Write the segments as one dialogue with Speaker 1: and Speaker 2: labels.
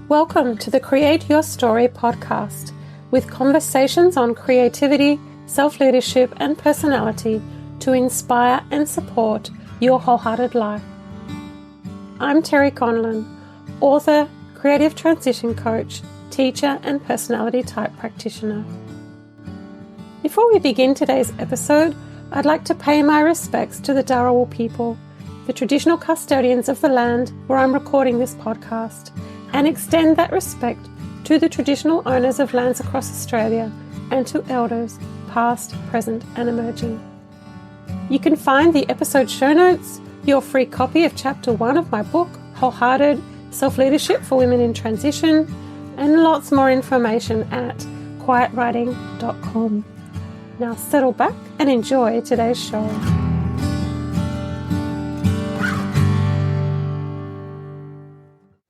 Speaker 1: Welcome to the Create Your Story podcast, with conversations on creativity, self-leadership and personality to inspire and support your wholehearted life. I'm Terry Conlon, author, creative transition coach, teacher and personality type practitioner. Before we begin today's episode, I'd like to pay my respects to the Dharawal people, the traditional custodians of the land where I'm recording this podcast, and extend that respect to the traditional owners of lands across Australia and to elders, past, present and emerging. You can find the episode show notes, your free copy of Chapter 1 of my book, Wholehearted, Self-Leadership for Women in Transition, and lots more information at quietwriting.com. Now settle back and enjoy today's show.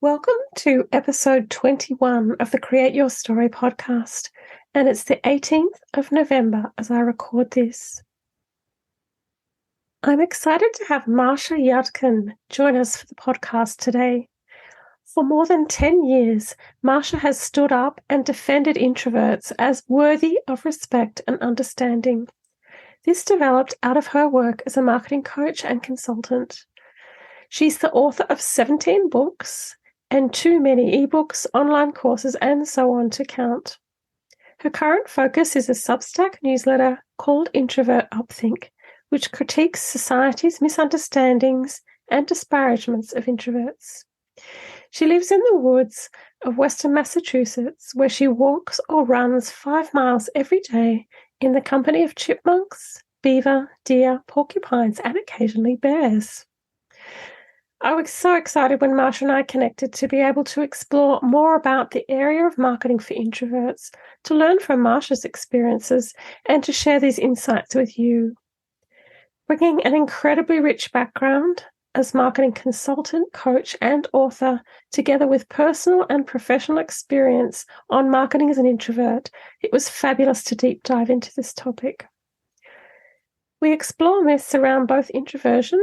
Speaker 1: Welcome to episode 21 of the Create Your Story podcast, and it's the 18th of November as I record this. I'm excited to have Marcia Yudkin join us for the podcast today. For more than 10 years, Marcia has stood up and defended introverts as worthy of respect and understanding. This developed out of her work as a marketing coach and consultant. She's the author of 17 books and too many ebooks, online courses, and so on to count. Her current focus is a Substack newsletter called Introvert Upthink, which critiques society's misunderstandings and disparagements of introverts. She lives in the woods of Western Massachusetts, where she walks or runs 5 miles every day in the company of chipmunks, beaver, deer, porcupines, and occasionally bears. I was so excited when Marcia and I connected to be able to explore more about the area of marketing for introverts, to learn from Marcia's experiences, and to share these insights with you. Bringing an incredibly rich background as marketing consultant, coach, and author, together with personal and professional experience on marketing as an introvert, it was fabulous to deep dive into this topic. We explore myths around both introversion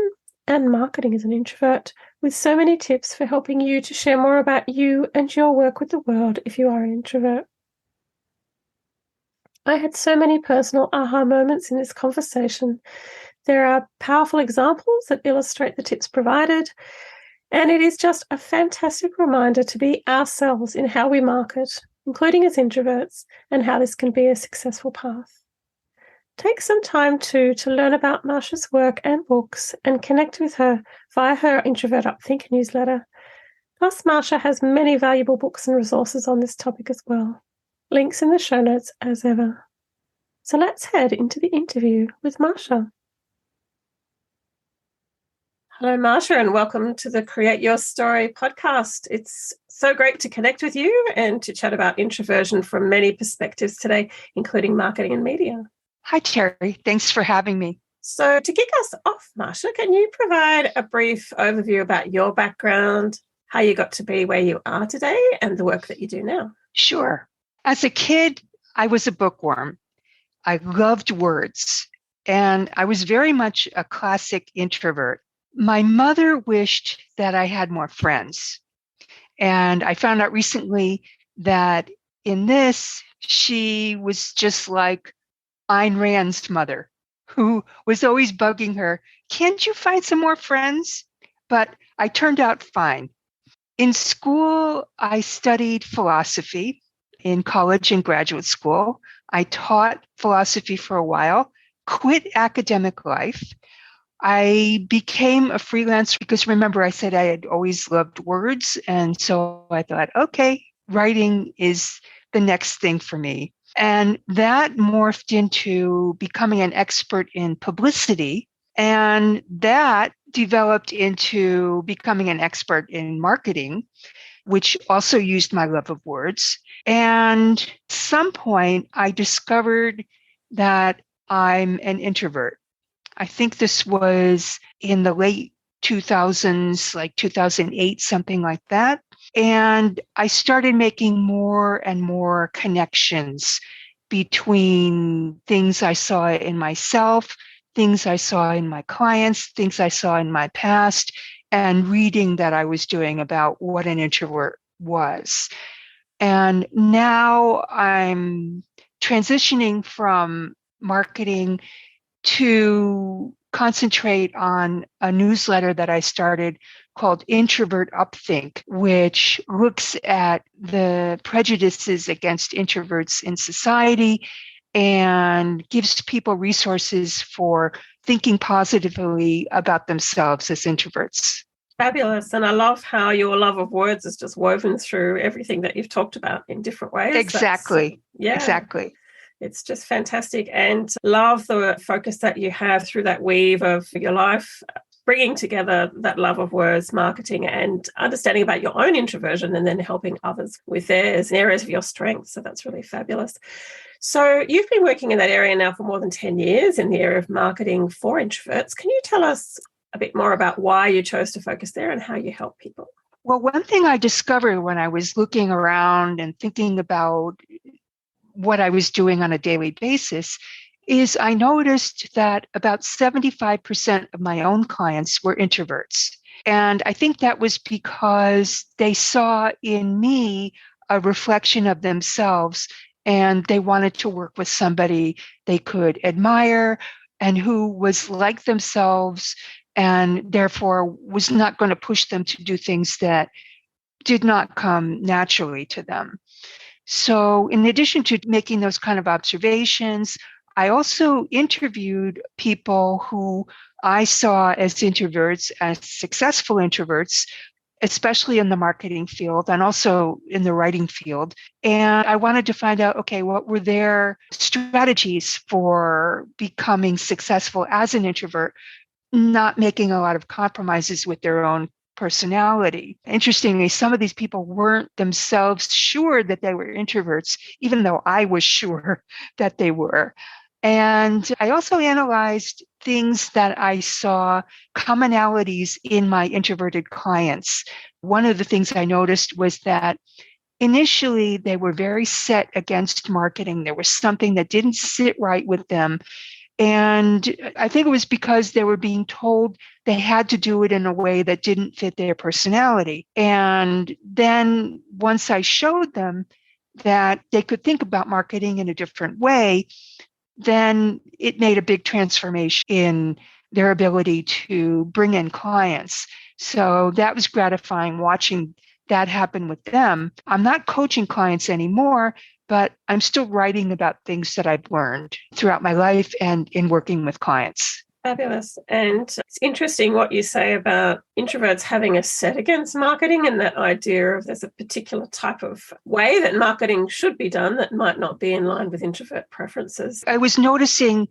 Speaker 1: and marketing as an introvert, with so many tips for helping you to share more about you and your work with the world if you are an introvert. I had so many personal aha moments in this conversation. There are powerful examples that illustrate the tips provided, and it is just a fantastic reminder to be ourselves in how we market, including as introverts, and how this can be a successful path. Take some time to learn about Marcia's work and books and connect with her via her Introvert Upthink newsletter. Plus, Marcia has many valuable books and resources on this topic as well. Links in the show notes as ever. So let's head into the interview with Marcia. Hello, Marcia, and welcome to the Create Your Story podcast. It's so great to connect with you and to chat about introversion from many perspectives today, including marketing and media.
Speaker 2: Hi, Terry. Thanks for having me.
Speaker 1: So to kick us off, Marcia, can you provide a brief overview about your background, how you got to be where you are today, and the work that you do now?
Speaker 2: Sure. As a kid, I was a bookworm. I loved words, and I was very much a classic introvert. My mother wished that I had more friends, and I found out recently that in this, she was just like Ayn Rand's mother, who was always bugging her, can't you find some more friends? But I turned out fine. In school, I studied philosophy. In college and graduate school, I taught philosophy for a while, quit academic life. I became a freelancer because, remember, I said I had always loved words. And so I thought, okay, writing is the next thing for me. And that morphed into becoming an expert in publicity. And that developed into becoming an expert in marketing, which also used my love of words. And at some point, I discovered that I'm an introvert. I think this was in the late 2000s, like 2008, something like that. And I started making more and more connections between things I saw in myself, things I saw in my clients, things I saw in my past, and reading that I was doing about what an introvert was. And now I'm transitioning from marketing to concentrate on a newsletter that I started called Introvert Upthink, which looks at the prejudices against introverts in society and gives people resources for thinking positively about themselves as introverts.
Speaker 1: Fabulous. And I love how your love of words is just woven through everything that you've talked about in different ways.
Speaker 2: Exactly. Exactly.
Speaker 1: It's just fantastic, and love the focus that you have through that weave of your life, bringing together that love of words, marketing, and understanding about your own introversion, and then helping others with theirs in areas of your strength. So that's really fabulous. So you've been working in that area now for more than 10 years in the area of marketing for introverts. Can you tell us a bit more about why you chose to focus there and how you help people?
Speaker 2: Well, one thing I discovered when I was looking around and thinking about what I was doing on a daily basis is I noticed that about 75% of my own clients were introverts. And I think that was because they saw in me a reflection of themselves, and they wanted to work with somebody they could admire and who was like themselves, and therefore was not going to push them to do things that did not come naturally to them. So in addition to making those kind of observations, I also interviewed people who I saw as introverts, as successful introverts, especially in the marketing field and also in the writing field. And I wanted to find out, okay, what were their strategies for becoming successful as an introvert, not making a lot of compromises with their own personality. Interestingly, some of these people weren't themselves sure that they were introverts, even though I was sure that they were. And I also analyzed things that I saw commonalities in my introverted clients. One of the things I noticed was that initially they were very set against marketing. There was something that didn't sit right with them. And I think it was because they were being told they had to do it in a way that didn't fit their personality. And then once I showed them that they could think about marketing in a different way, then it made a big transformation in their ability to bring in clients. So that was gratifying watching that happen with them. I'm not coaching clients anymore, but I'm still writing about things that I've learned throughout my life and in working with clients.
Speaker 1: Fabulous. And it's interesting what you say about introverts having a set against marketing, and that idea of there's a particular type of way that marketing should be done that might not be in line with introvert preferences.
Speaker 2: I was noticing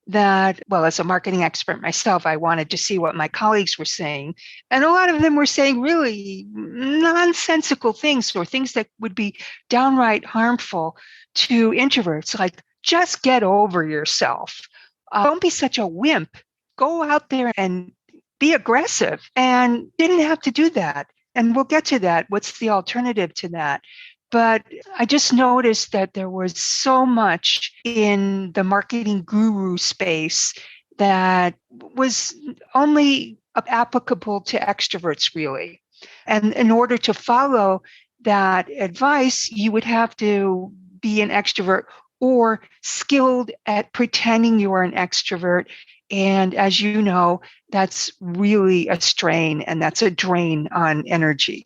Speaker 2: that, well, as a marketing expert myself, I wanted to see what my colleagues were saying. And a lot of them were saying really nonsensical things, or things that would be downright harmful to introverts, like just get over yourself. Don't be such a wimp. Go out there and be aggressive. And didn't have to do that. And we'll get to that. What's the alternative to that? But I just noticed that there was so much in the marketing guru space that was only applicable to extroverts, really. And in order to follow that advice, you would have to be an extrovert or skilled at pretending you are an extrovert. And as you know, that's really a strain, and that's a drain on energy.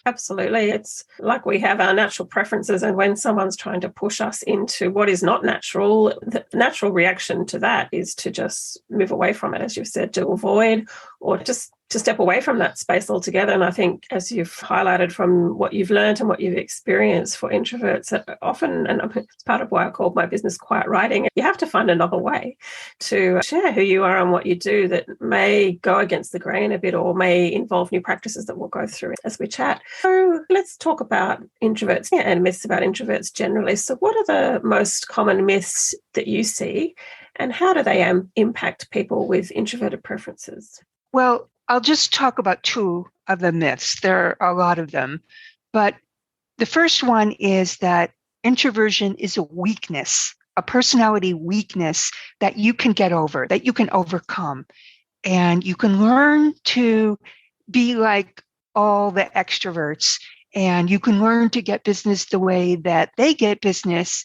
Speaker 1: Absolutely. It's like we have our natural preferences, and when someone's trying to push us into what is not natural, the natural reaction to that is to just move away from it, as you've said, to avoid or just to step away from that space altogether. And I think, as you've highlighted from what you've learned and what you've experienced for introverts, that often, and it's part of why I called my business Quiet Writing, you have to find another way to share who you are and what you do that may go against the grain a bit, or may involve new practices that we'll go through as we chat. So let's talk about introverts and myths about introverts generally. So what are the most common myths that you see, and how do they impact people with introverted preferences?
Speaker 2: Well, I'll just talk about two of the myths. There are a lot of them. But the first one is that introversion is a weakness, a personality weakness that you can get over, that you can overcome. And you can learn to be like all the extroverts and you can learn to get business the way that they get business.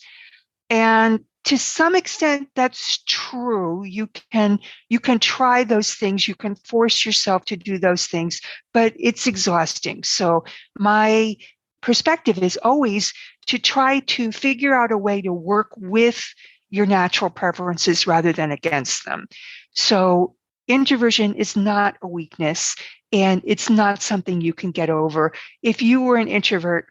Speaker 2: And to some extent, that's true. You can try those things. You can force yourself to do those things, but it's exhausting. So my perspective is always to try to figure out a way to work with your natural preferences rather than against them. So introversion is not a weakness, and it's not something you can get over. If you were an introvert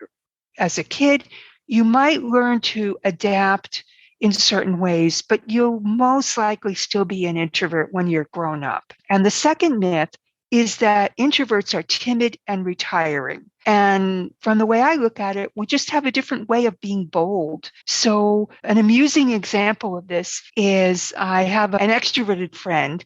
Speaker 2: as a kid, you might learn to adapt in certain ways, but you'll most likely still be an introvert when you're grown up. And the second myth is that introverts are timid and retiring. And from the way I look at it, we just have a different way of being bold. So an amusing example of this is I have an extroverted friend,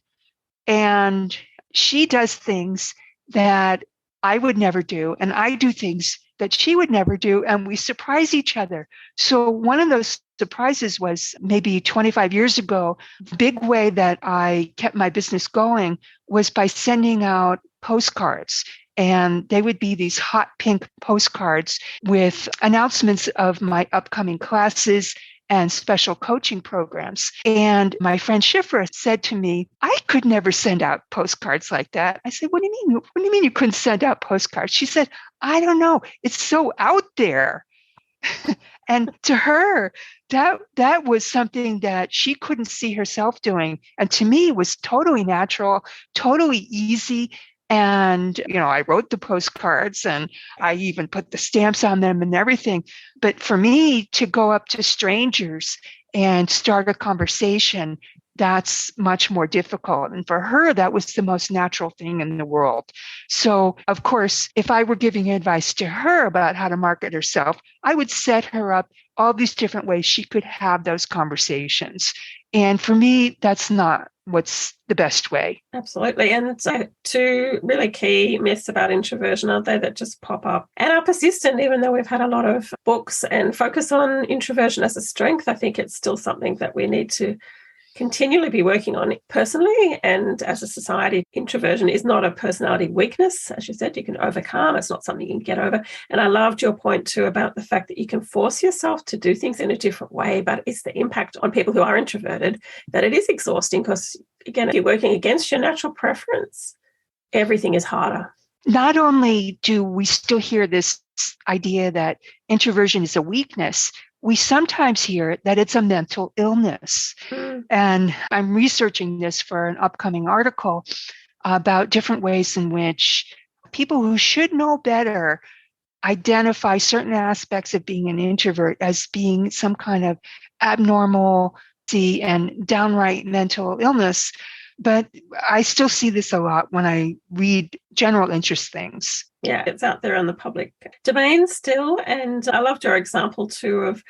Speaker 2: and she does things that I would never do, and I do things that she would never do, and we surprise each other. So one of those surprises was maybe 25 years ago. The big way that I kept my business going was by sending out postcards. And they would be these hot pink postcards with announcements of my upcoming classes and special coaching programs. And my friend Shifra said to me, I could never send out postcards like that. I said, what do you mean? What do you mean you couldn't send out postcards? She said, I don't know. It's so out there. And to her, that was something that she couldn't see herself doing. And to me, it was totally natural, totally easy. And, I wrote the postcards and I even put the stamps on them and everything. But for me to go up to strangers and start a conversation, that's much more difficult. And for her, that was the most natural thing in the world. So, of course, if I were giving advice to her about how to market herself, I would set her up all these different ways she could have those conversations. And for me, that's not what's the best way.
Speaker 1: Absolutely. And so two really key myths about introversion, aren't they, that just pop up and are persistent, even though we've had a lot of books and focus on introversion as a strength. I think it's still something that we need to continually be working on personally and as a society. Introversion is not a personality weakness. As you said, you can overcome. It's not something you can get over. And I loved your point too about the fact that you can force yourself to do things in a different way, but it's the impact on people who are introverted that it is exhausting because, again, if you're working against your natural preference, everything is harder.
Speaker 2: Not only do we still hear this idea that introversion is a weakness, we sometimes hear that it's a mental illness. And I'm researching this for an upcoming article about different ways in which people who should know better identify certain aspects of being an introvert as being some kind of abnormality and downright mental illness. But I still see this a lot when I read general interest things.
Speaker 1: Yeah, it's out there in the public domain still. And I loved your example too of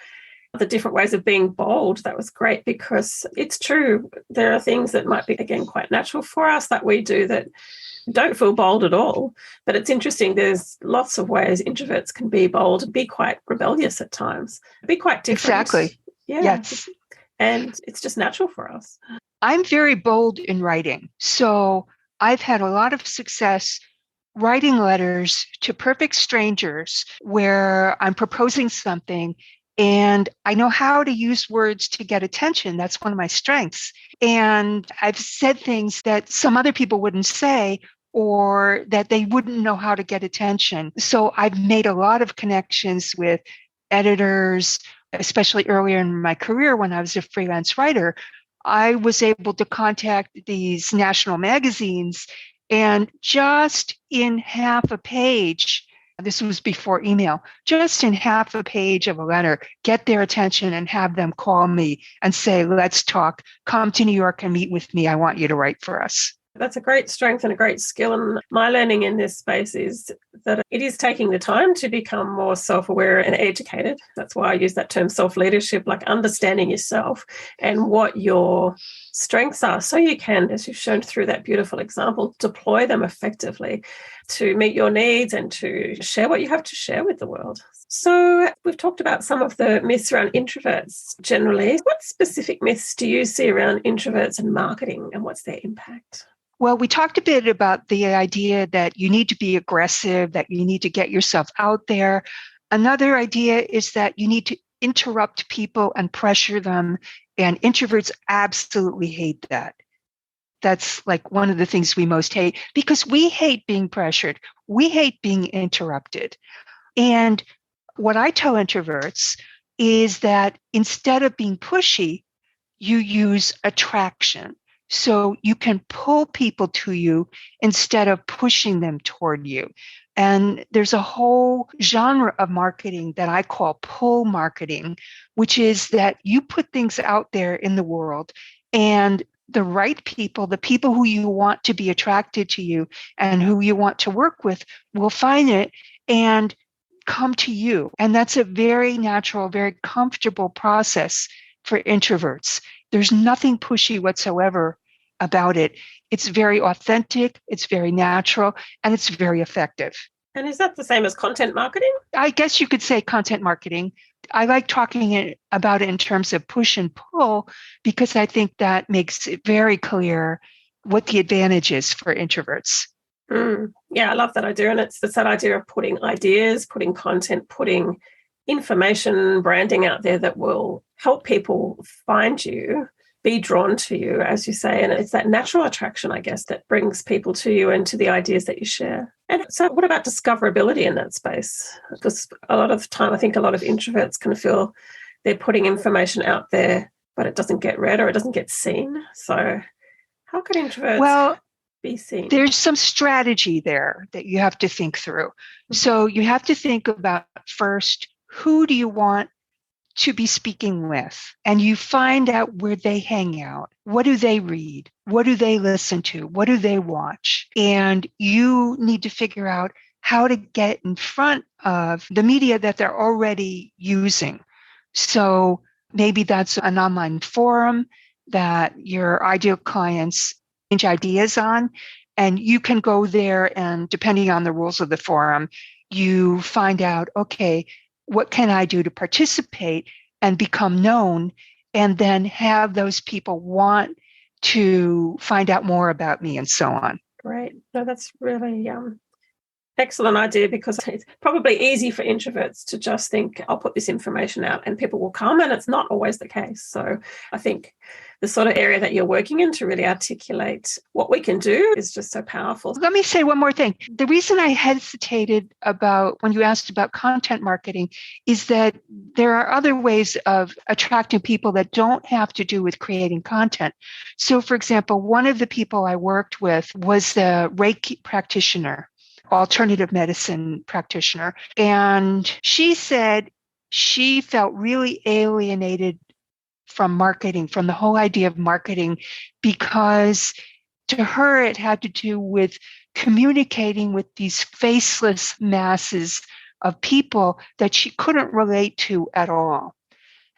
Speaker 1: the different ways of being bold. That was great because it's true. There are things that might be, again, quite natural for us that we do that don't feel bold at all. But it's interesting. There's lots of ways introverts can be bold, be quite rebellious at times, be quite different.
Speaker 2: Exactly.
Speaker 1: Yeah.
Speaker 2: Yes.
Speaker 1: And it's just natural for us.
Speaker 2: I'm very bold in writing. So I've had a lot of success writing letters to perfect strangers where I'm proposing something and I know how to use words to get attention. That's one of my strengths. And I've said things that some other people wouldn't say or that they wouldn't know how to get attention. So I've made a lot of connections with editors, especially earlier in my career when I was a freelance writer. I was able to contact these national magazines and just in half a page, this was before email, just in half a page of a letter, get their attention and have them call me and say, let's talk, come to New York and meet with me. I want you to write for us.
Speaker 1: That's a great strength and a great skill. And my learning in this space is that it is taking the time to become more self-aware and educated. That's why I use that term self-leadership, like understanding yourself and what your strengths are. So you can, as you've shown through that beautiful example, deploy them effectively to meet your needs and to share what you have to share with the world. So we've talked about some of the myths around introverts generally. What specific myths do you see around introverts and marketing and what's their impact?
Speaker 2: Well, we talked a bit about the idea that you need to be aggressive, that you need to get yourself out there. Another idea is that you need to interrupt people and pressure them. And introverts absolutely hate that. That's like one of the things we most hate because we hate being pressured. We hate being interrupted. And what I tell introverts is that instead of being pushy, you use attraction. So you can pull people to you instead of pushing them toward you. And there's a whole genre of marketing that I call pull marketing, which is that you put things out there in the world and the right people, the people who you want to be attracted to you and who you want to work with will find it and come to you. And that's a very natural, very comfortable process for introverts. There's nothing pushy whatsoever about it. It's very authentic, it's very natural, and it's very effective.
Speaker 1: And is that the same as content marketing?
Speaker 2: I guess you could say content marketing. I like talking about it in terms of push and pull because I think that makes it very clear what the advantage is for introverts.
Speaker 1: Yeah, I love that idea. And it's that idea of putting ideas, putting content, putting information, branding out there that will help people find you, be drawn to you, as you say. And it's that natural attraction, I guess, that brings people to you and to the ideas that you share. And so what about discoverability in that space? Because a lot of the time, I think a lot of introverts can feel they're putting information out there, but it doesn't get read or it doesn't get seen. So how can introverts be seen?
Speaker 2: There's some strategy there that you have to think through. So you have to think about first, who do you want to be speaking with? And you find out where they hang out. What do they read? What do they listen to? What do they watch? And you need to figure out how to get in front of the media that they're already using. So maybe that's an online forum that your ideal clients exchange ideas on. And you can go there and depending on the rules of the forum, you find out, okay, what can I do to participate and become known, and then have those people want to find out more about me and so on.
Speaker 1: Great. No, that's really excellent idea because it's probably easy for introverts to just think, I'll put this information out and people will come, and it's not always the case. So I think the sort of area that you're working in to really articulate what we can do is just so powerful.
Speaker 2: Let me say one more thing. The reason I hesitated about when you asked about content marketing is that there are other ways of attracting people that don't have to do with creating content. So for example, one of the people I worked with was a Reiki practitioner, alternative medicine practitioner. And she said she felt really alienated from marketing, from the whole idea of marketing, because to her, it had to do with communicating with these faceless masses of people that she couldn't relate to at all.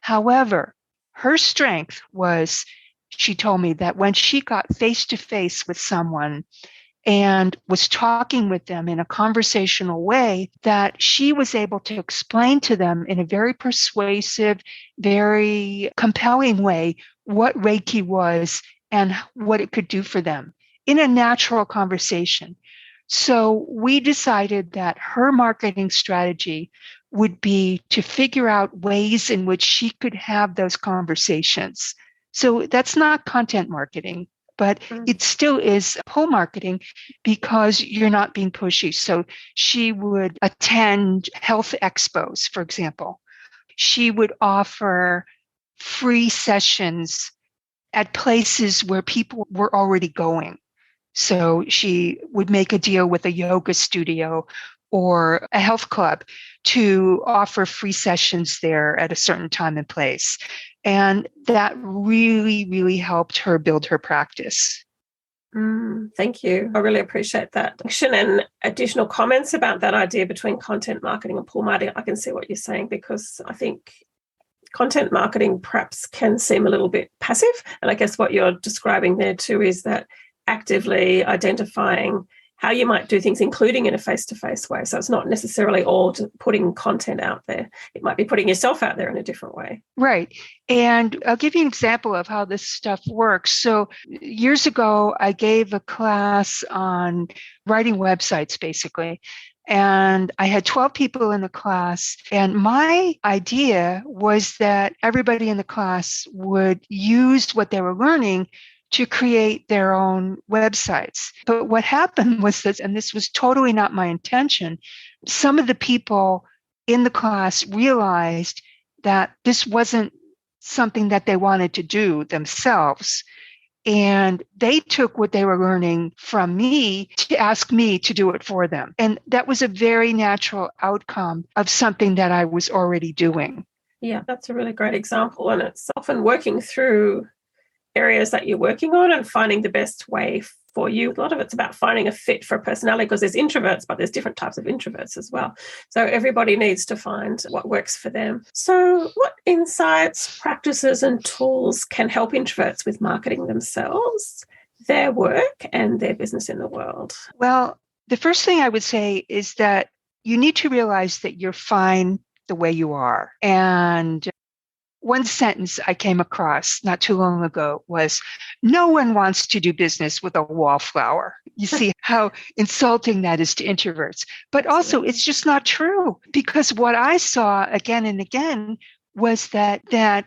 Speaker 2: However, her strength was, she told me that when she got face to face with someone and was talking with them in a conversational way, that she was able to explain to them in a very persuasive, very compelling way what Reiki was and what it could do for them in a natural conversation. So we decided that her marketing strategy would be to figure out ways in which she could have those conversations. So that's not content marketing, but it still is pull marketing because you're not being pushy. So she would attend health expos, for example. She would offer free sessions at places where people were already going. So she would make a deal with a yoga studio or a health club to offer free sessions there at a certain time and place. And that really, really helped her build her practice.
Speaker 1: Thank you. I really appreciate that. And additional comments about that idea between content marketing and pull marketing. I can see what you're saying because I think content marketing perhaps can seem a little bit passive. And I guess what you're describing there too is that actively identifying how you might do things, including in a face-to-face way. So it's not necessarily all just putting content out there. It might be putting yourself out there in a different way.
Speaker 2: Right. And I'll give you an example of how this stuff works. So years ago, I gave a class on writing websites, basically. And I had 12 people in the class. And my idea was that everybody in the class would use what they were learning to create their own websites. But what happened was this, and this was totally not my intention, some of the people in the class realized that this wasn't something that they wanted to do themselves. And they took what they were learning from me to ask me to do it for them. And that was a very natural outcome of something that I was already doing.
Speaker 1: Yeah, that's a really great example. And it's often working through areas that you're working on and finding the best way for you. A lot of it's about finding a fit for a personality, because there's introverts, but there's different types of introverts as well. So everybody needs to find what works for them. So what insights, practices, and tools can help introverts with marketing themselves, their work, and their business in the world?
Speaker 2: Well, the first thing I would say is that you need to realize that you're fine the way you are. And one sentence I came across not too long ago was, no one wants to do business with a wallflower. You see how insulting that is to introverts. But also, it's just not true, because what I saw again and again was that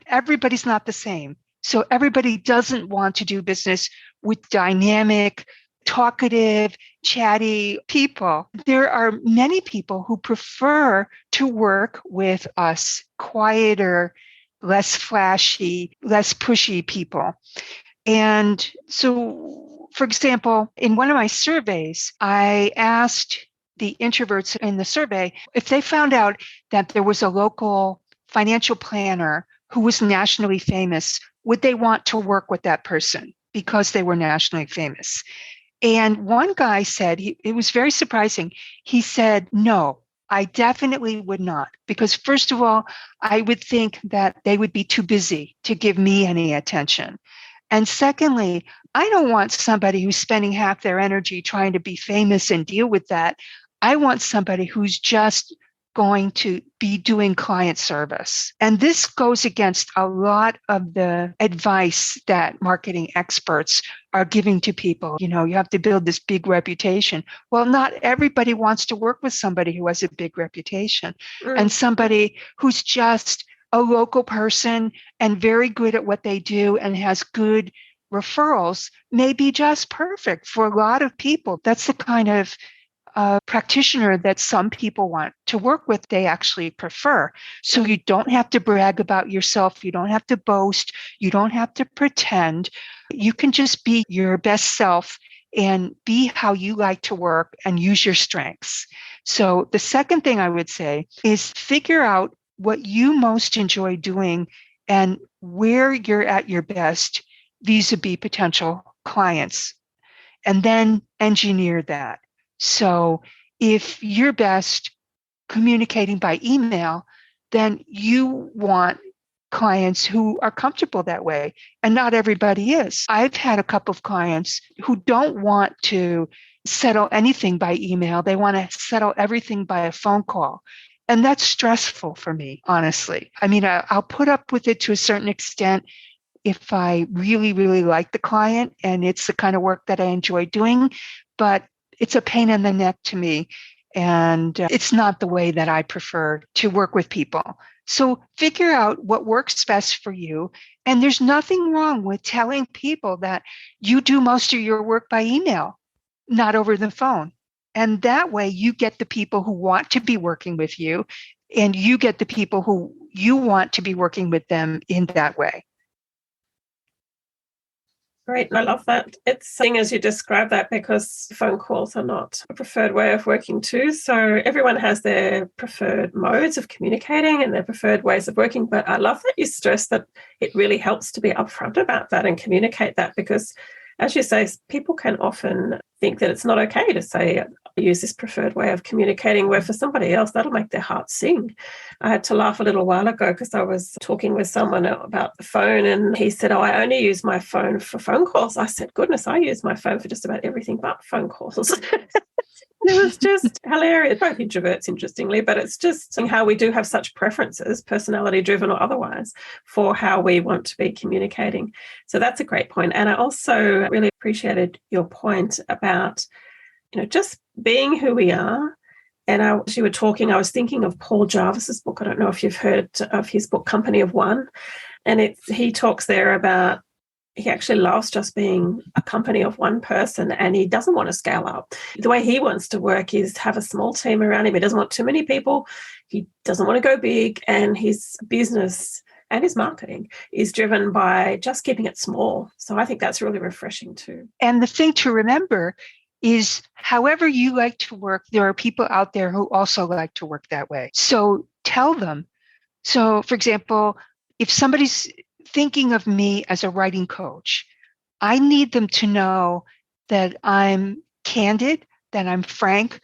Speaker 2: everybody's not the same. So everybody doesn't want to do business with dynamic, talkative, chatty people. There are many people who prefer to work with us quieter, less flashy, less pushy people. And so, for example, in one of my surveys, I asked the introverts in the survey if they found out that there was a local financial planner who was nationally famous, would they want to work with that person because they were nationally famous? And one guy said, it was very surprising. He said, no, I definitely would not, because first of all, I would think that they would be too busy to give me any attention. And secondly, I don't want somebody who's spending half their energy trying to be famous and deal with that. I want somebody who's just going to be doing client service. And this goes against a lot of the advice that marketing experts are giving to people. You know, you have to build this big reputation. Well, not everybody wants to work with somebody who has a big reputation and somebody who's just a local person and very good at what they do and has good referrals may be just perfect for a lot of people. That's the kind of practitioner that some people want to work with, they actually prefer. So you don't have to brag about yourself. You don't have to boast. You don't have to pretend. You can just be your best self and be how you like to work and use your strengths. So the second thing I would say is figure out what you most enjoy doing and where you're at your best vis-a-vis potential clients, and then engineer that. So if you're best communicating by email, then you want clients who are comfortable that way. And not everybody is. I've had a couple of clients who don't want to settle anything by email. They want to settle everything by a phone call. And that's stressful for me, honestly. I mean, I'll put up with it to a certain extent if I really, really like the client and it's the kind of work that I enjoy doing. But it's a pain in the neck to me. And it's not the way that I prefer to work with people. So figure out what works best for you. And there's nothing wrong with telling people that you do most of your work by email, not over the phone. And that way you get the people who want to be working with you, and you get the people who you want to be working with them in that way.
Speaker 1: Great. I love that. It's something as you describe that, because phone calls are not a preferred way of working too. So everyone has their preferred modes of communicating and their preferred ways of working. But I love that you stress that it really helps to be upfront about that and communicate that, because as you say, people can often think that it's not okay to say, I use this preferred way of communicating, where for somebody else, that'll make their heart sing. I had to laugh a little while ago because I was talking with someone about the phone, and he said, I only use my phone for phone calls. I said, goodness, I use my phone for just about everything but phone calls. It was just hilarious. Both introverts, interestingly, but it's just how we do have such preferences, personality driven or otherwise, for how we want to be communicating. So that's a great point. And I also really appreciated your point about, just being who we are. And as you were talking, I was thinking of Paul Jarvis's book. I don't know if you've heard of his book, Company of One. And he talks there about, he actually loves just being a company of one person, and he doesn't want to scale up. The way he wants to work is have a small team around him. He doesn't want too many people. He doesn't want to go big, and his business and his marketing is driven by just keeping it small. So I think that's really refreshing too.
Speaker 2: And the thing to remember is, however you like to work, there are people out there who also like to work that way. So tell them. So, for example, if somebody's thinking of me as a writing coach, I need them to know that I'm candid, that I'm frank,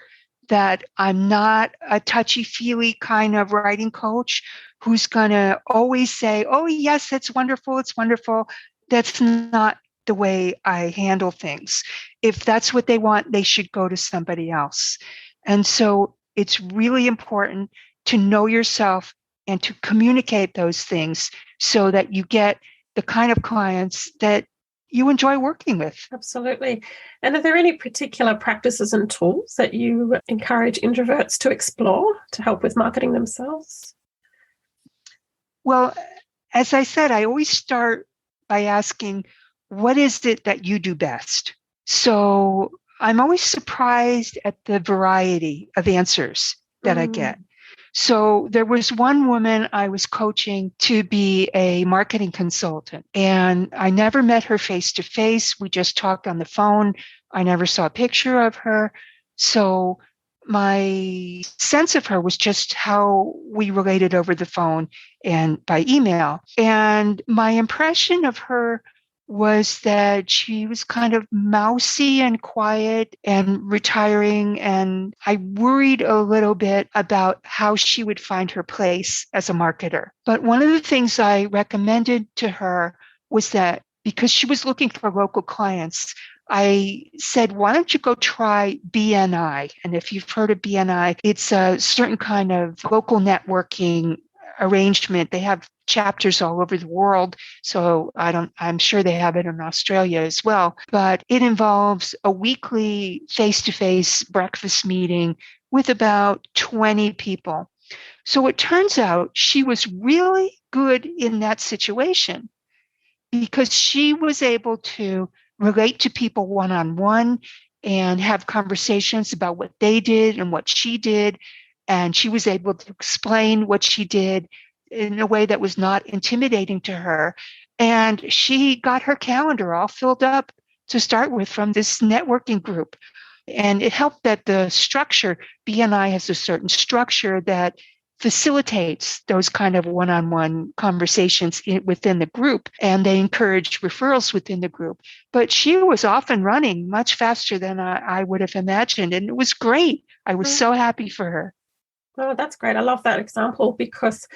Speaker 2: that I'm not a touchy-feely kind of writing coach who's going to always say, oh, yes, it's wonderful, it's wonderful. That's not the way I handle things. If that's what they want, they should go to somebody else. And so it's really important to know yourself and to communicate those things so that you get the kind of clients that you enjoy working with.
Speaker 1: Absolutely. And are there any particular practices and tools that you encourage introverts to explore to help with marketing themselves?
Speaker 2: Well, as I said, I always start by asking, what is it that you do best? So I'm always surprised at the variety of answers that I get. So there was one woman I was coaching to be a marketing consultant, and I never met her face to face. We just talked on the phone. I never saw a picture of her. So my sense of her was just how we related over the phone and by email. And my impression of her was that she was kind of mousy and quiet and retiring. And I worried a little bit about how she would find her place as a marketer. But one of the things I recommended to her was that because she was looking for local clients, I said, why don't you go try BNI? And if you've heard of BNI, it's a certain kind of local networking arrangement. They have chapters all over the world. So I'm sure they have it in Australia as well. But it involves a weekly face-to-face breakfast meeting with about 20 people. So it turns out she was really good in that situation because she was able to relate to people one-on-one and have conversations about what they did and what she did. And she was able to explain what she did in a way that was not intimidating to her. And she got her calendar all filled up to start with from this networking group. And it helped that the structure, BNI has a certain structure that facilitates those kind of one-on-one conversations within the group, and they encourage referrals within the group. But she was off and running much faster than I would have imagined, and it was great. I was so happy for her.
Speaker 1: Oh, that's great. I love that example because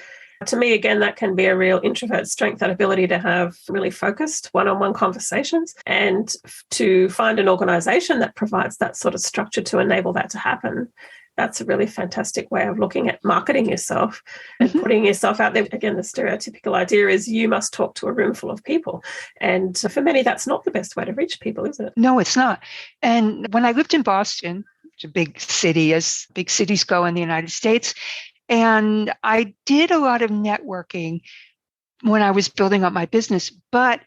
Speaker 1: to me, again, that can be a real introvert strength, that ability to have really focused one-on-one conversations and to find an organization that provides that sort of structure to enable that to happen. That's a really fantastic way of looking at marketing yourself and putting yourself out there. Again, the stereotypical idea is you must talk to a room full of people. And for many, that's not the best way to reach people, is it?
Speaker 2: No, it's not. And when I lived in Boston, it's a big city, as big cities go in the United States, and I did a lot of networking when I was building up my business, but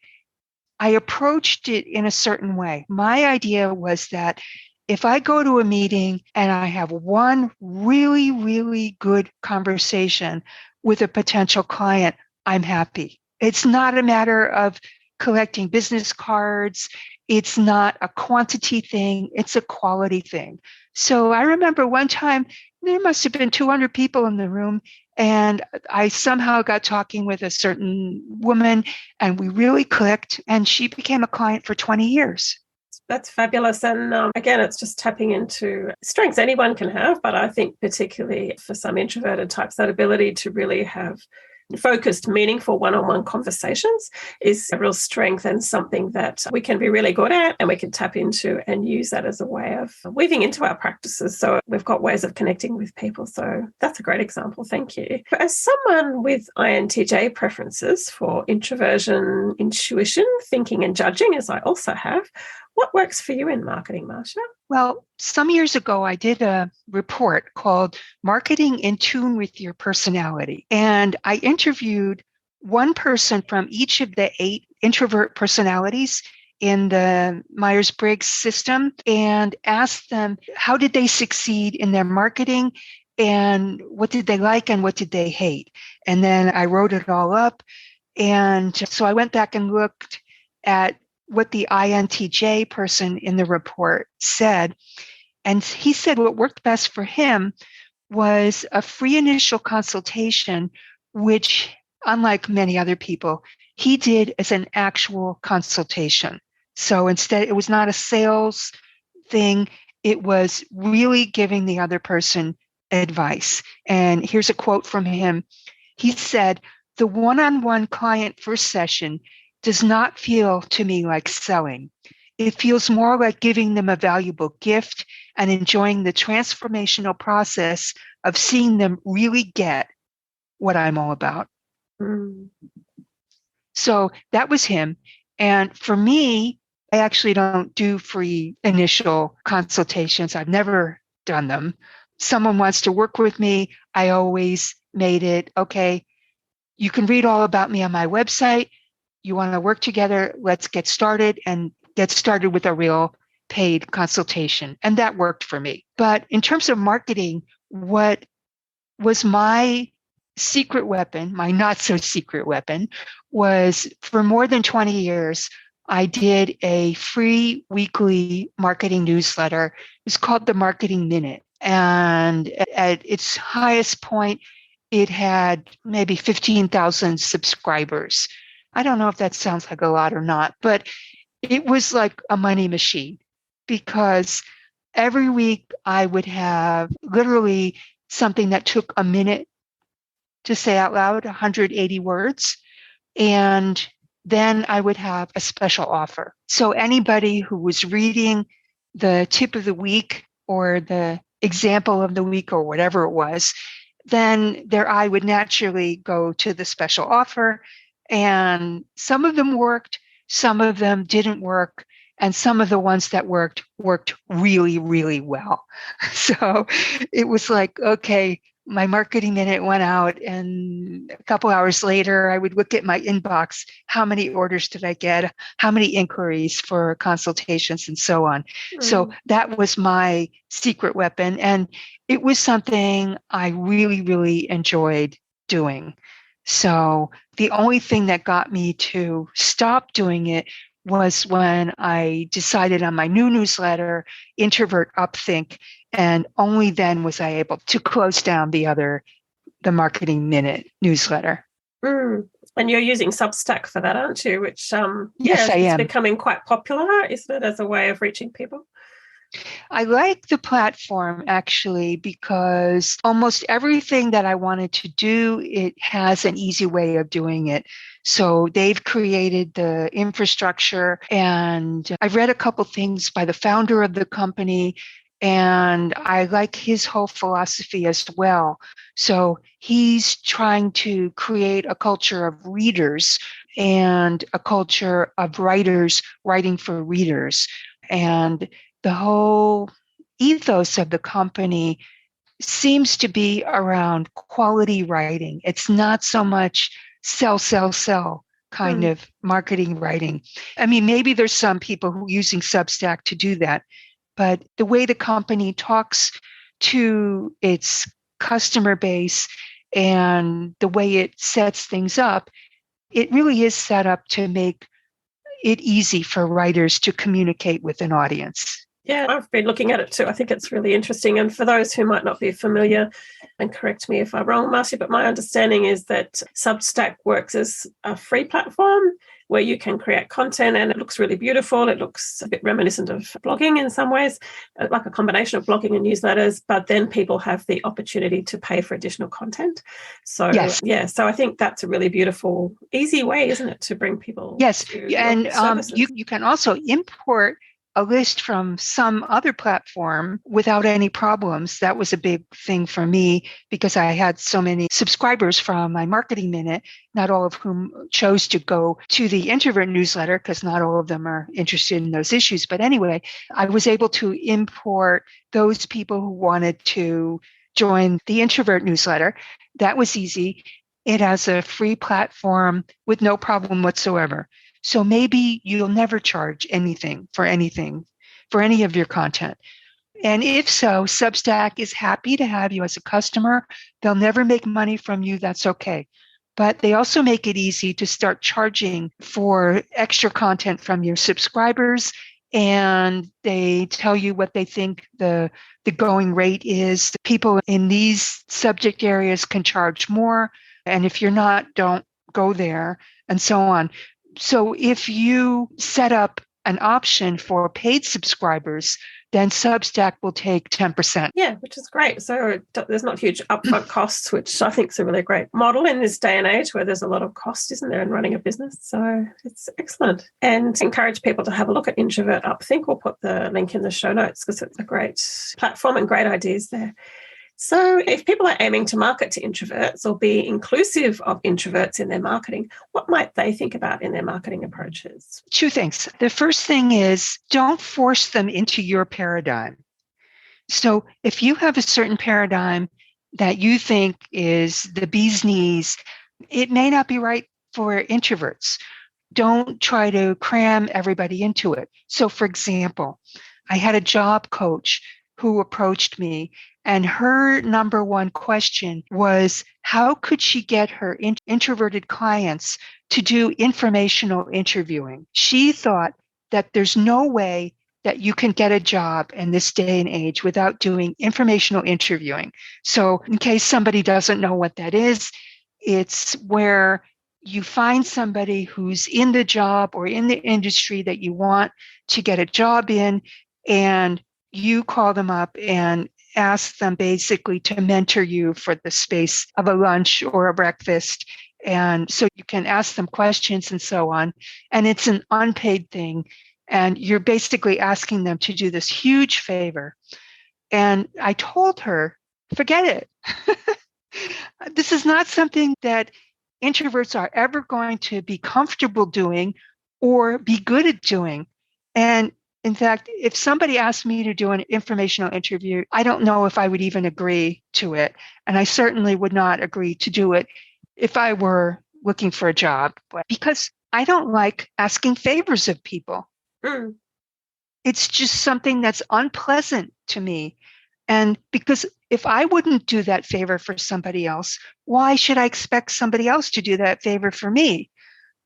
Speaker 2: I approached it in a certain way. My idea was that if I go to a meeting and I have one really, really good conversation with a potential client, I'm happy. It's not a matter of collecting business cards. It's not a quantity thing. It's a quality thing. So I remember one time there must have been 200 people in the room, and I somehow got talking with a certain woman and we really clicked, and she became a client for 20 years.
Speaker 1: That's fabulous. And again, it's just tapping into strengths anyone can have. But I think particularly for some introverted types, that ability to really have focused, meaningful one-on-one conversations is a real strength and something that we can be really good at, and we can tap into and use that as a way of weaving into our practices. So we've got ways of connecting with people. So that's a great example. Thank you. But as someone with INTJ preferences for introversion, intuition, thinking and judging, as I also have, what works for you in marketing, Marcia?
Speaker 2: Well, some years ago, I did a report called Marketing in Tune with Your Personality. And I interviewed one person from each of the 8 introvert personalities in the Myers-Briggs system and asked them, how did they succeed in their marketing? And what did they like and what did they hate? And then I wrote it all up. And so I went back and looked at what the INTJ person in the report said. And he said what worked best for him was a free initial consultation, which, unlike many other people, he did as an actual consultation. So instead, it was not a sales thing. It was really giving the other person advice. And here's a quote from him. He said, "The one-on-one client first session does not feel to me like selling. It feels more like giving them a valuable gift and enjoying the transformational process of seeing them really get what I'm all about." So that was him. And for me, I actually don't do free initial consultations. I've never done them. Someone wants to work with me, I always made it, okay, you can read all about me on my website. You want to work together, let's get started, and get started with a real paid consultation. And that worked for me. But in terms of marketing, what was my secret weapon, my not so secret weapon, was for more than 20 years, I did a free weekly marketing newsletter. It's called the Marketing Minute. And at its highest point, it had maybe 15,000 subscribers. I don't know if that sounds like a lot or not, but it was like a money machine, because every week I would have literally something that took a minute to say out loud, 180 words. And then I would have a special offer. So anybody who was reading the tip of the week or the example of the week or whatever it was, then their eye would naturally go to the special offer. And some of them worked, some of them didn't work, and some of the ones that worked really, really well. So it was like, okay, my marketing minute went out, and a couple hours later, I would look at my inbox. How many orders did I get? How many inquiries for consultations and so on? So that was my secret weapon. And it was something I really, really enjoyed doing. So the only thing that got me to stop doing it was when I decided on my new newsletter, Introvert Upthink, and only then was I able to close down the Marketing Minute newsletter.
Speaker 1: And you're using Substack for that, aren't you? Which,
Speaker 2: yes, I am.
Speaker 1: It's becoming quite popular, isn't it, as a way of reaching people?
Speaker 2: I like the platform actually, because almost everything that I wanted to do, it has an easy way of doing it. So they've created the infrastructure, and I've read a couple things by the founder of the company, and I like his whole philosophy as well. So he's trying to create a culture of readers and a culture of writers writing for readers. And the whole ethos of the company seems to be around quality writing. It's not so much sell kind of marketing writing. I mean, maybe there's some people who are using Substack to do that, but the way the company talks to its customer base and the way it sets things up, it really is set up to make it easy for writers to communicate with an audience.
Speaker 1: Yeah, I've been looking at it too. I think it's really interesting. And for those who might not be familiar, and correct me if I'm wrong, Marcia, but my understanding is that Substack works as a free platform, where you can create content and it looks really beautiful. It looks a bit reminiscent of blogging in some ways, like a combination of blogging and newsletters, but then people have the opportunity to pay for additional content. So
Speaker 2: Yes.
Speaker 1: yeah, so I think that's a really beautiful, easy way, isn't it, to bring people
Speaker 2: Yes.
Speaker 1: to
Speaker 2: And
Speaker 1: your services.
Speaker 2: you can also import a list from some other platform without any problems. That was a big thing for me because I had so many subscribers from my Marketing Minute, not all of whom chose to go to the Introvert newsletter because not all of them are interested in those issues. But anyway, I was able to import those people who wanted to join the Introvert newsletter. That was easy. It has a free platform with no problem whatsoever. So maybe you'll never charge anything for any of your content. And if so, Substack is happy to have you as a customer. They'll never make money from you. That's okay. But they also make it easy to start charging for extra content from your subscribers. And they tell you what they think the going rate is. The people in these subject areas can charge more. And if you're not, don't go there, and so on. So if you set up an option for paid subscribers, then Substack will take 10%.
Speaker 1: Yeah, which is great. So there's not huge upfront costs, which I think is a really great model in this day and age where there's a lot of cost, isn't there, in running a business. So it's excellent. And encourage people to have a look at Introvert Upthink. We'll put the link in the show notes because it's a great platform and great ideas there. So if people are aiming to market to introverts or be inclusive of introverts in their marketing, what might they think about in their marketing approaches?
Speaker 2: Two things. The first thing is don't force them into your paradigm. So if you have a certain paradigm that you think is the bee's knees, it may not be right for introverts. Don't try to cram everybody into it. So for example, I had a job coach who approached me, and her number one question was, how could she get her introverted clients to do informational interviewing? She thought that there's no way that you can get a job in this day and age without doing informational interviewing. So in case somebody doesn't know what that is, it's where you find somebody who's in the job or in the industry that you want to get a job in, and you call them up and ask them basically to mentor you for the space of a lunch or a breakfast. And so you can ask them questions and so on. And it's an unpaid thing. And you're basically asking them to do this huge favor. And I told her, forget it. This is not something that introverts are ever going to be comfortable doing or be good at doing. And in fact, if somebody asked me to do an informational interview, I don't know if I would even agree to it. And I certainly would not agree to do it if I were looking for a job, because I don't like asking favors of people.
Speaker 1: Mm.
Speaker 2: It's just something that's unpleasant to me. And because if I wouldn't do that favor for somebody else, why should I expect somebody else to do that favor for me?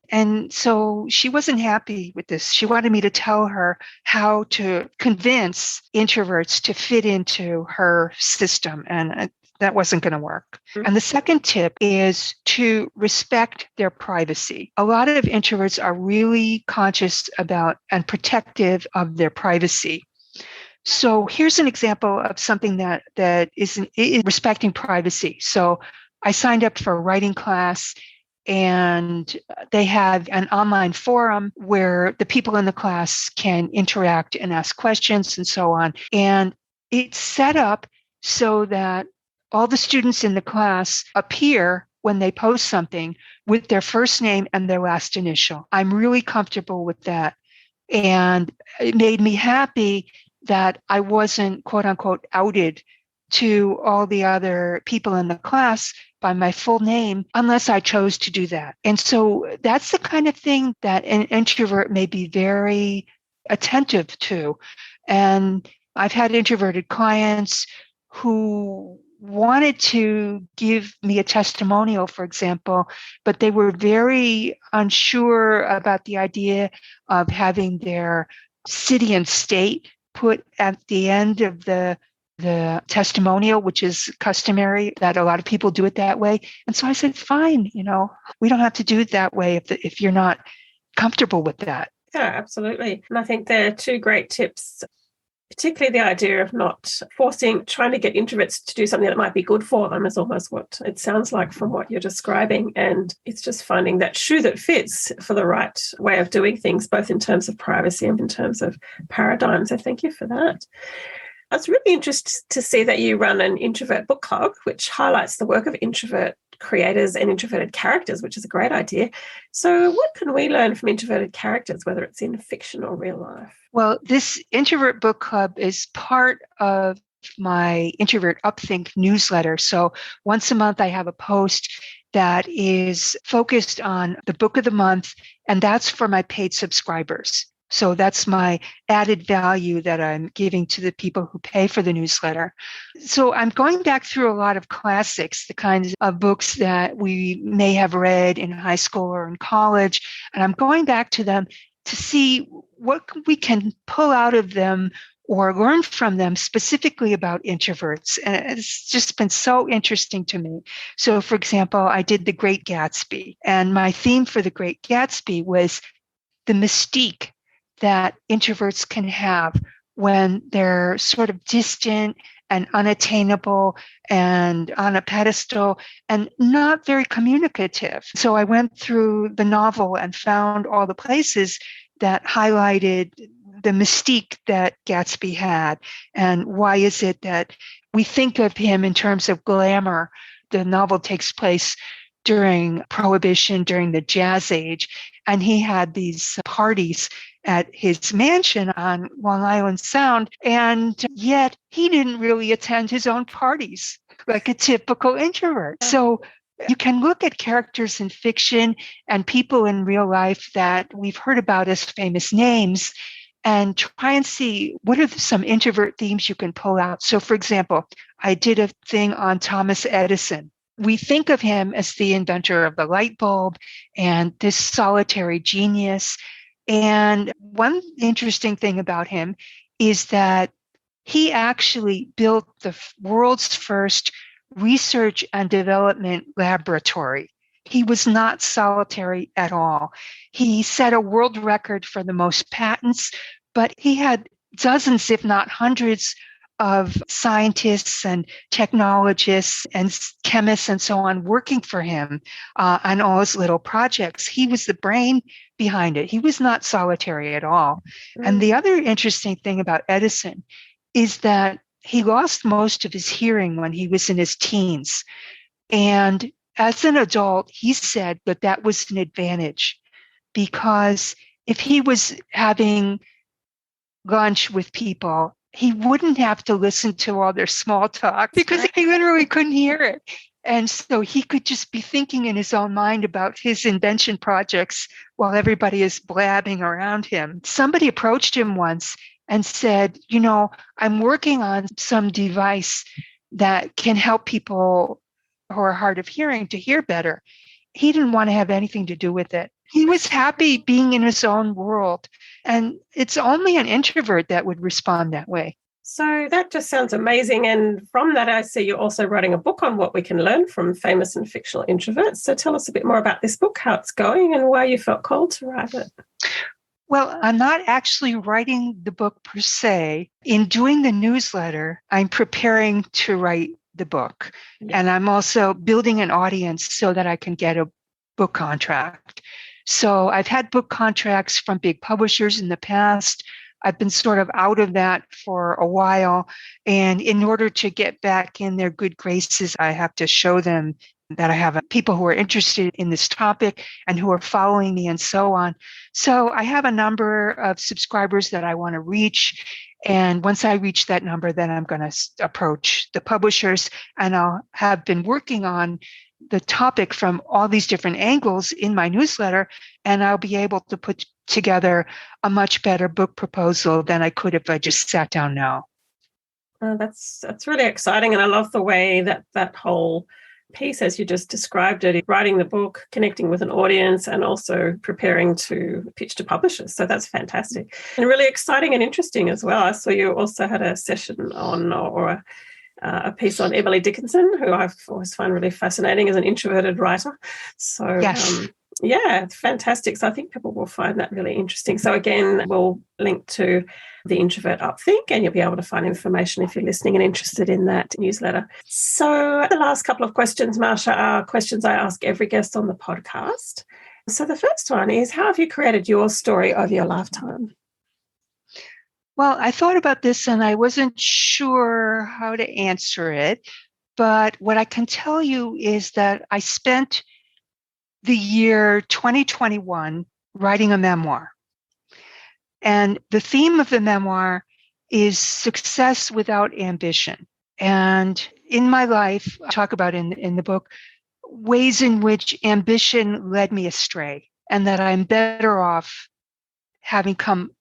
Speaker 2: And so she wasn't happy with this. She wanted me to tell her how to convince introverts to fit into her system. And that wasn't going to work.
Speaker 1: Mm-hmm.
Speaker 2: And the second tip is to respect their privacy. A lot of introverts are really conscious about and protective of their privacy. So here's an example of something that is respecting privacy. So I signed up for a writing class, and they have an online forum where the people in the class can interact and ask questions and so on. And it's set up so that all the students in the class appear when they post something with their first name and their last initial. I'm really comfortable with that. And it made me happy that I wasn't, quote unquote, outed to all the other people in the class by my full name unless I chose to do that. And so that's the kind of thing that an introvert may be very attentive to. And I've had introverted clients who wanted to give me a testimonial, for example, but they were very unsure about the idea of having their city and state put at the end of the testimonial, which is customary that a lot of people do it that way. And so I said, fine, we don't have to do it that way if you're not comfortable with that.
Speaker 1: Yeah, absolutely. And I think there are two great tips, particularly the idea of not trying to get introverts to do something that might be good for them is almost what it sounds like from what you're describing. And it's just finding that shoe that fits for the right way of doing things, both in terms of privacy and in terms of paradigms. So thank you for that. I was really interested to see that you run an introvert book club, which highlights the work of introvert creators and introverted characters, which is a great idea. So what can we learn from introverted characters, whether it's in fiction or real life?
Speaker 2: Well, this Introvert Book Club is part of my Introvert Upthink newsletter. So once a month, I have a post that is focused on the book of the month, and that's for my paid subscribers. So that's my added value that I'm giving to the people who pay for the newsletter. So I'm going back through a lot of classics, the kinds of books that we may have read in high school or in college, and I'm going back to them to see what we can pull out of them or learn from them specifically about introverts. And it's just been so interesting to me. So, for example, I did The Great Gatsby, and my theme for The Great Gatsby was the mystique that introverts can have when they're sort of distant and unattainable and on a pedestal and not very communicative. So I went through the novel and found all the places that highlighted the mystique that Gatsby had. And why is it that we think of him in terms of glamour? The novel takes place during Prohibition, during the Jazz Age, and he had these parties at his mansion on Long Island Sound, and yet he didn't really attend his own parties like a typical introvert. So you can look at characters in fiction and people in real life that we've heard about as famous names and try and see what are some introvert themes you can pull out. So, for example, I did a thing on Thomas Edison. We think of him as the inventor of the light bulb and this solitary genius. And one interesting thing about him is that he actually built the world's first research and development laboratory. He was not solitary at all. He set a world record for the most patents, but he had dozens, if not hundreds, of scientists and technologists and chemists and so on working for him on all his little projects. He was the brain behind it. He was not solitary at all. And the other interesting thing about Edison is that he lost most of his hearing when he was in his teens. And as an adult, he said that that was an advantage because if he was having lunch with people, he wouldn't have to listen to all their small talk because he literally couldn't hear it. And so he could just be thinking in his own mind about his invention projects while everybody is blabbing around him. Somebody approached him once and said, you know, I'm working on some device that can help people who are hard of hearing to hear better. He didn't want to have anything to do with it. He was happy being in his own world. And it's only an introvert that would respond that way.
Speaker 1: So that just sounds amazing. And from that, I see you're also writing a book on what we can learn from famous and fictional introverts. So tell us a bit more about this book, how it's going and why you felt called to write it.
Speaker 2: Well, I'm not actually writing the book per se. In doing the newsletter, I'm preparing to write the book. Yeah. And I'm also building an audience so that I can get a book contract. So I've had book contracts from big publishers in the past. I've been sort of out of that for a while. And in order to get back in their good graces, I have to show them that I have people who are interested in this topic and who are following me and so on. So I have a number of subscribers that I want to reach. And once I reach that number, then I'm going to approach the publishers, and I'll have been working on the topic from all these different angles in my newsletter, and I'll be able to put together a much better book proposal than I could if I just sat down now.
Speaker 1: That's really exciting, and I love the way that whole piece, as you just described it, writing the book, connecting with an audience, and also preparing to pitch to publishers. So that's fantastic and really exciting and interesting as well. I saw you also had a session on or a piece on Emily Dickinson, who I've always found really fascinating as an introverted writer. So
Speaker 2: yes.
Speaker 1: Yeah, fantastic. So I think people will find that really interesting. So again, we'll link to the Introvert Upthink, and you'll be able to find information if you're listening and interested in that newsletter. So the last couple of questions, Marcia, are questions I ask every guest on the podcast. So the first one is, how have you created your story over your lifetime?
Speaker 2: Well, I thought about this and I wasn't sure how to answer it. But what I can tell you is that I spent the year 2021 writing a memoir. And the theme of the memoir is success without ambition. And in my life, I talk about in the book ways in which ambition led me astray, and that I'm better off having come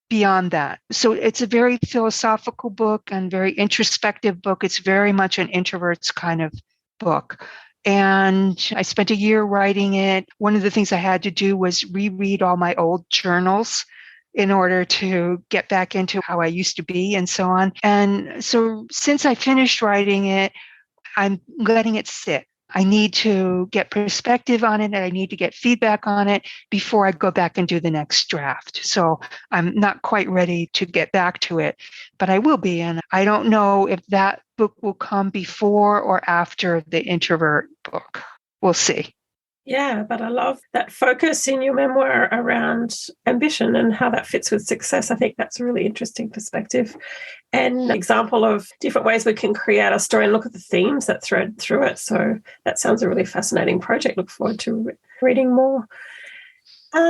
Speaker 2: beyond that. So it's a very philosophical book and very introspective book. It's very much an introverts kind of book. And I spent a year writing it. One of the things I had to do was reread all my old journals in order to get back into how I used to be and so on. And so since I finished writing it, I'm letting it sit. I need to get perspective on it and I need to get feedback on it before I go back and do the next draft. So I'm not quite ready to get back to it, but I will be. And I don't know if that book will come before or after the introvert book. We'll see.
Speaker 1: Yeah, but I love that focus in your memoir around ambition and how that fits with success. I think that's a really interesting perspective and an example of different ways we can create a story and look at the themes that thread through it. So that sounds a really fascinating project. Look forward to reading more.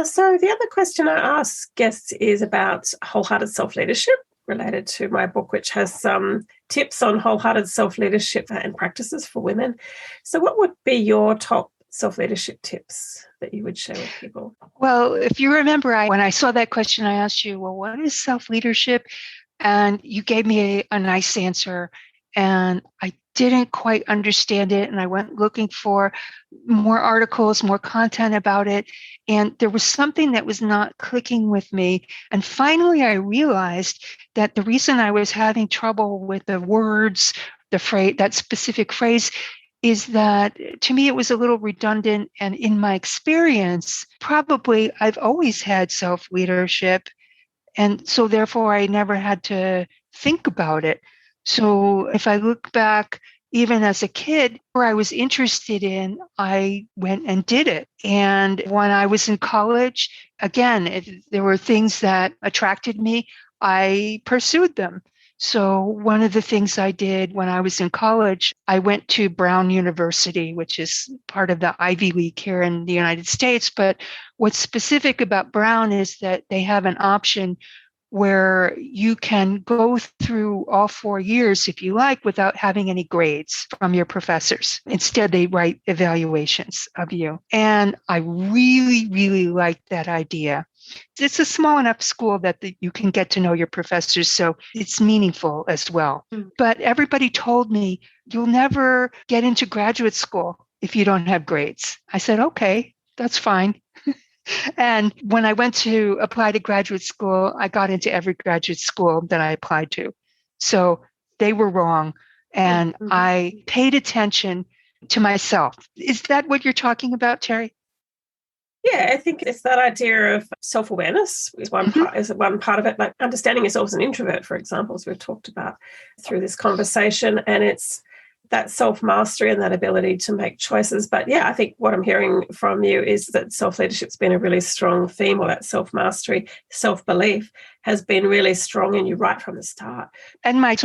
Speaker 1: So the other question I ask guests is about wholehearted self-leadership, related to my book, which has some tips on wholehearted self-leadership and practices for women. So what would be your top self-leadership tips that you would share with people?
Speaker 2: Well, if you remember, when I saw that question, I asked you, well, what is self-leadership? And you gave me a nice answer. And I didn't quite understand it. And I went looking for more articles, more content about it. And there was something that was not clicking with me. And finally, I realized that the reason I was having trouble with the words, the phrase, that specific phrase, is that to me, it was a little redundant. And in my experience, probably I've always had self-leadership. And so therefore, I never had to think about it. So if I look back, even as a kid, where I was interested in, I went and did it. And when I was in college, again, if there were things that attracted me, I pursued them. So one of the things I did when I was in college, I went to Brown University, which is part of the Ivy League here in the United States. But what's specific about Brown is that they have an option where you can go through all 4 years, if you like, without having any grades from your professors. Instead, they write evaluations of you. And I really, really liked that idea. It's a small enough school that you can get to know your professors, so it's meaningful as well. But everybody told me, you'll never get into graduate school if you don't have grades. I said, okay, that's fine. And when I went to apply to graduate school, I got into every graduate school that I applied to. So they were wrong. And I paid attention to myself. Is that what you're talking about, Terry?
Speaker 1: Yeah, I think it's that idea of self-awareness is one part of it. Like understanding yourself as an introvert, for example, as we've talked about through this conversation. And it's that self-mastery and that ability to make choices. But yeah, I think what I'm hearing from you is that self-leadership's been a really strong theme, or that self-mastery, self-belief has been really strong in you right from the start.
Speaker 2: And my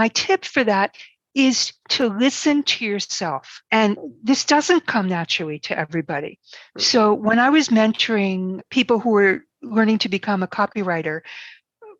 Speaker 2: tip for that is to listen to yourself. And this doesn't come naturally to everybody. So when I was mentoring people who were learning to become a copywriter,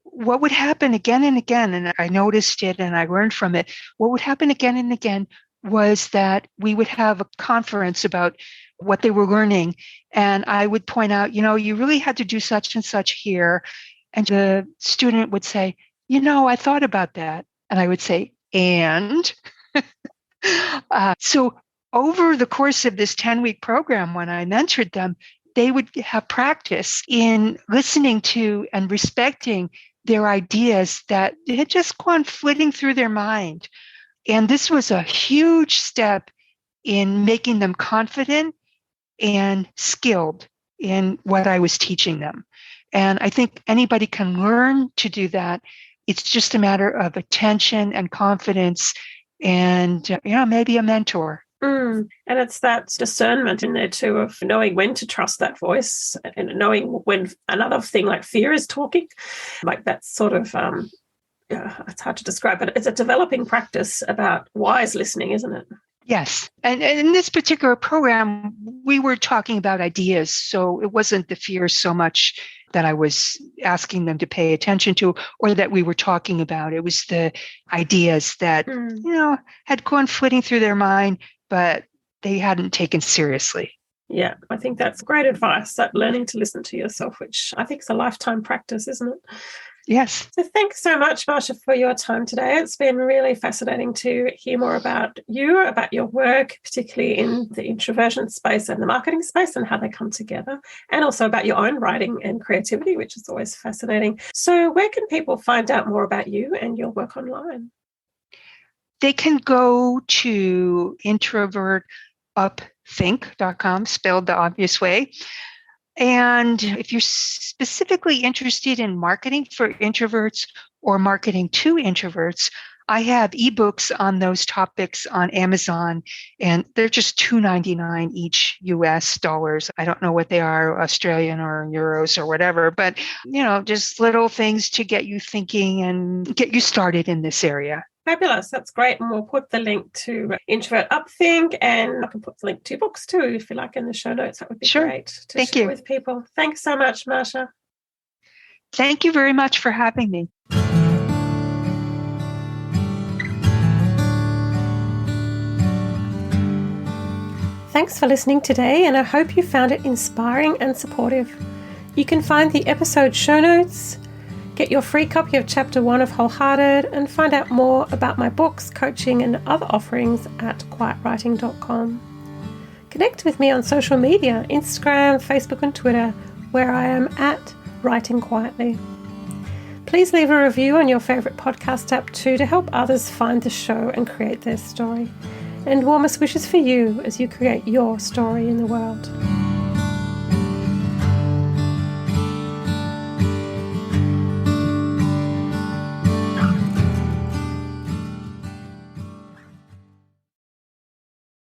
Speaker 2: what would happen again and again, and I noticed it and I learned from it, what would happen again and again was that we would have a conference about what they were learning. And I would point out, you really had to do such and such here. And the student would say, I thought about that. And I would say, and? So over the course of this 10-week program, when I mentored them, they would have practice in listening to and respecting their ideas that had just gone flitting through their mind. And this was a huge step in making them confident and skilled in what I was teaching them. And I think anybody can learn to do that. It's just a matter of attention and confidence and, maybe a mentor.
Speaker 1: And it's that discernment in there too of knowing when to trust that voice and knowing when another thing like fear is talking, like that sort of, it's hard to describe, but it's a developing practice about wise listening, isn't it?
Speaker 2: Yes. And in this particular program, we were talking about ideas. So it wasn't the fear so much that I was asking them to pay attention to or that we were talking about. It was the ideas that, had gone flitting through their mind, but they hadn't taken seriously.
Speaker 1: Yeah, I think that's great advice, that learning to listen to yourself, which I think is a lifetime practice, isn't it?
Speaker 2: Yes.
Speaker 1: So thanks so much, Marcia, for your time today. It's been really fascinating to hear more about you, about your work, particularly in the introversion space and the marketing space and how they come together, and also about your own writing and creativity, which is always fascinating. So where can people find out more about you and your work online?
Speaker 2: They can go to introvertupthink.com, spelled the obvious way. And if you're specifically interested in marketing for introverts or marketing to introverts, I have ebooks on those topics on Amazon, and they're just $2.99 each US dollars. I don't know what they are, Australian or euros or whatever, but, just little things to get you thinking and get you started in this area.
Speaker 1: Fabulous. That's great. And we'll put the link to Introvert Upthink, and I can put the link to books too, if you like, in the show notes. That would be great to share with people. Thanks so much, Marcia.
Speaker 2: Thank you very much for having me.
Speaker 1: Thanks for listening today, and I hope you found it inspiring and supportive. You can find the episode show notes, get your free copy of Chapter 1 of Wholehearted, and find out more about my books, coaching, and other offerings at quietwriting.com. Connect with me on social media, Instagram, Facebook, and Twitter, where I am at Writing Quietly. Please leave a review on your favourite podcast app too to help others find the show and create their story. And warmest wishes for you as you create your story in the world.